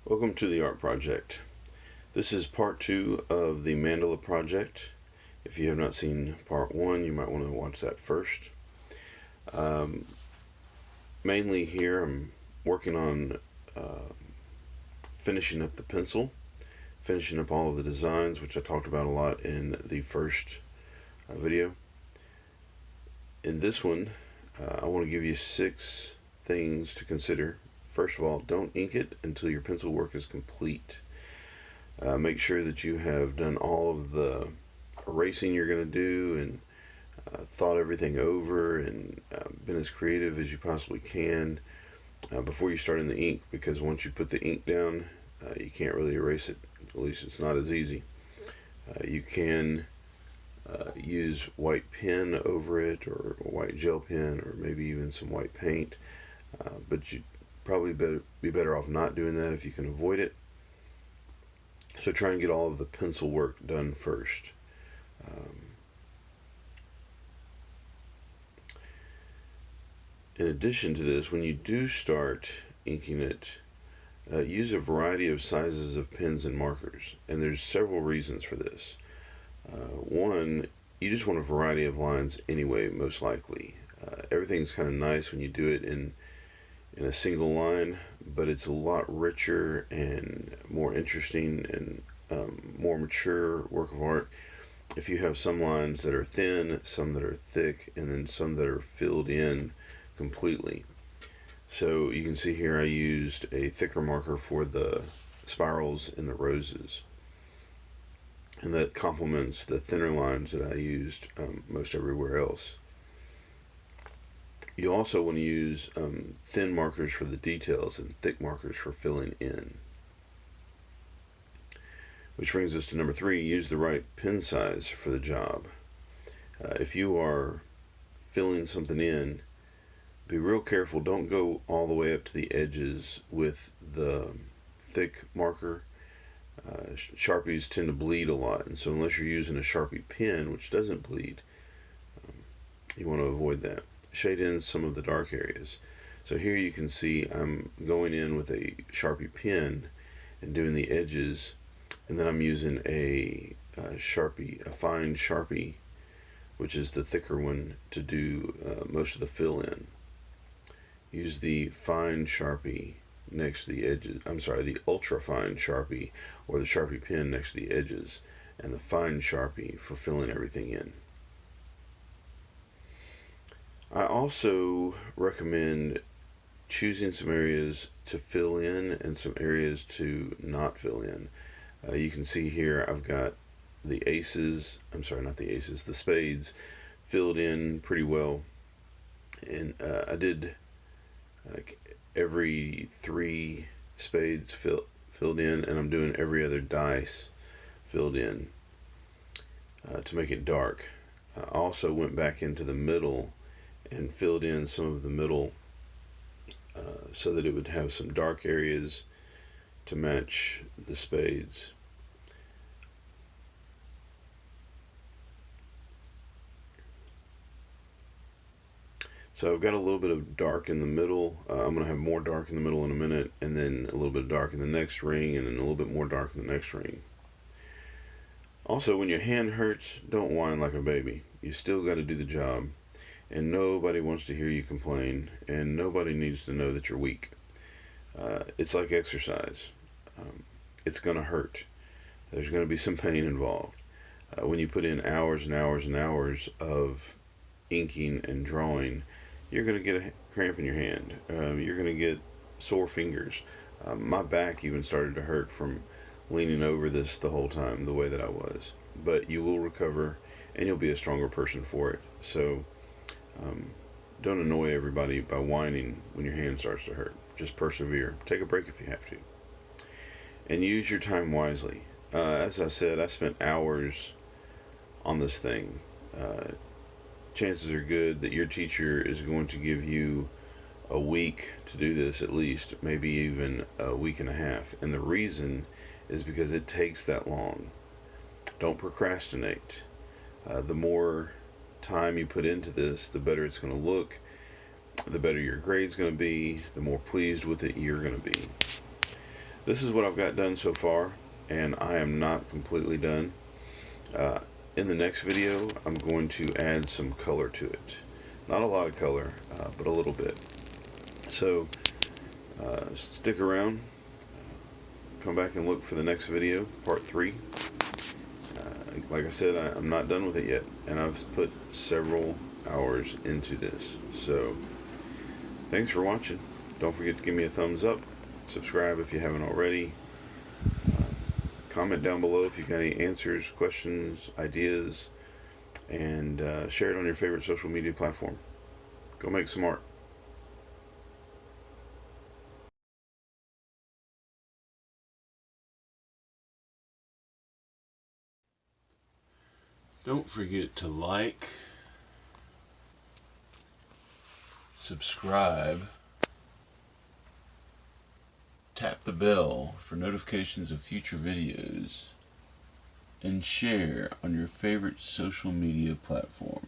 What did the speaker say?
Welcome to the Art Project. This is part 2 of the Mandala Project. If you have not seen part 1, you might want to watch that first. Mainly here I'm working on finishing up the pencil, finishing up all of the designs, which I talked about a lot in the first video. In this one, I want to give you 6 things to consider. First of all, don't ink it until your pencil work is complete. Make sure that you have done all of the erasing you're going to do and thought everything over and been as creative as you possibly can before you start in the ink, because once you put the ink down, you can't really erase it. At least it's not as easy. You can use white pen over it, or a white gel pen, or maybe even some white paint, but you probably be better off not doing that if you can avoid it. So try and get all of the pencil work done first. In addition to this, when you do start inking it, use a variety of sizes of pens and markers, and there's several reasons for this. One, you just want a variety of lines anyway, most likely. Everything's kind of nice when you do it in a single line, but it's a lot richer and more interesting and more mature work of art if you have some lines that are thin, some that are thick, and then some that are filled in completely. So you can see here I used a thicker marker for the spirals and the roses, and that complements the thinner lines that I used most everywhere else. You also want to use thin markers for the details and thick markers for filling in. Which brings us to number 3, use the right pen size for the job. If you are filling something in, be real careful. Don't go all the way up to the edges with the thick marker. Sharpies tend to bleed a lot, and so unless you're using a Sharpie pen, which doesn't bleed, you want to avoid that. Shade in some of the dark areas. So here you can see I'm going in with a Sharpie pen and doing the edges, and then I'm using a fine Sharpie, which is the thicker one, to do most of the fill in. Use the fine Sharpie next to the edges. The ultra fine Sharpie, or the Sharpie pen next to the edges, and the fine Sharpie for filling everything in. I also recommend choosing some areas to fill in and some areas to not fill in. You can see here I've got the the spades filled in pretty well, and I did every 3 spades filled in, and I'm doing every other dice filled in to make it dark. I also went back into the middle and filled in some of the middle so that it would have some dark areas to match the spades. So I've got a little bit of dark in the middle. I'm going to have more dark in the middle in a minute, and then a little bit of dark in the next ring, and then a little bit more dark in the next ring. Also, when your hand hurts, don't whine like a baby. You still got to do the job. And nobody wants to hear you complain, and nobody needs to know that you're weak. It's like exercise. It's going to hurt. There's going to be some pain involved. When you put in hours and hours and hours of inking and drawing, you're going to get a cramp in your hand. You're going to get sore fingers. My back even started to hurt from leaning over this the whole time, the way that I was. But you will recover, and you'll be a stronger person for it. So don't annoy everybody by whining when your hand starts to hurt. Just persevere. Take a break if you have to. And use your time wisely. As I said, I spent hours on this thing. Chances are good that your teacher is going to give you a week to do this, at least, maybe even a week and a half. And the reason is because it takes that long. Don't procrastinate. The more time you put into this, the better it's going to look, the better your grade's going to be, the more pleased with it you're going to be. This is what I've got done so far, and I am not completely done. In the next video, I'm going to add some color to it. Not a lot of color, but a little bit. So stick around, come back and look for the next video, part 3. Like I said, I'm not done with it yet, and I've put several hours into this. So thanks for watching. Don't forget to give me a thumbs up, subscribe if you haven't already, comment down below if you've got any answers, questions, ideas, and share it on your favorite social media platform. Go make some art. Don't forget to like, subscribe, tap the bell for notifications of future videos, and share on your favorite social media platform.